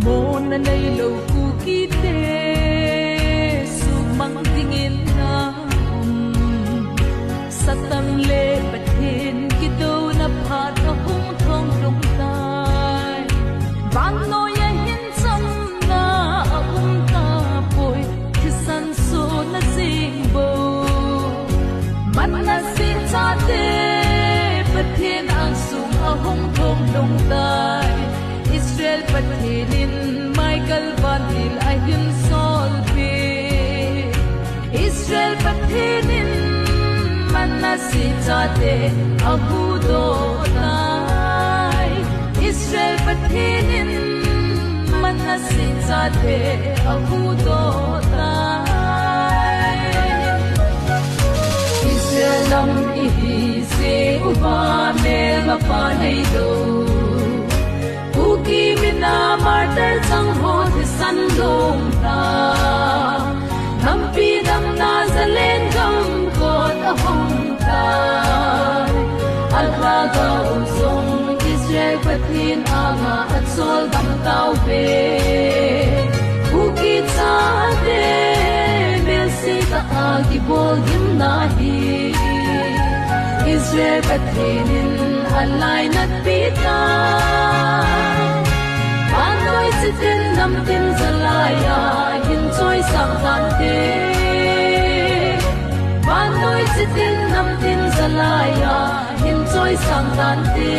mo na nay lâu ku kite su mang tingin na sa tang le pathin kito na phat na hung thong long tai ban no ya hin sam na ta poi kisan so na sing bo man na sin cha te pathin ang sung a hung thong long tai Israel pathinin Michael Vanil ayun solve Israel pathinin manasi chate abudo tai Israel pathinin manasi chate abudo tai Israel lam ihi se uba me mapanai do Uki mina martar sang ho thi san dong ta Nampi dam na zalen gam ko ta hong ta Alha ga usong Israel pathin anga at sol dam tau pe Uki cha de mel si ta agi bol gim na hi Israel pathinin alai nat pita Panoy sitin nam tin zalaya hin choi sang tan te Panoy sitin nam tin zalaya hin choi sang tan te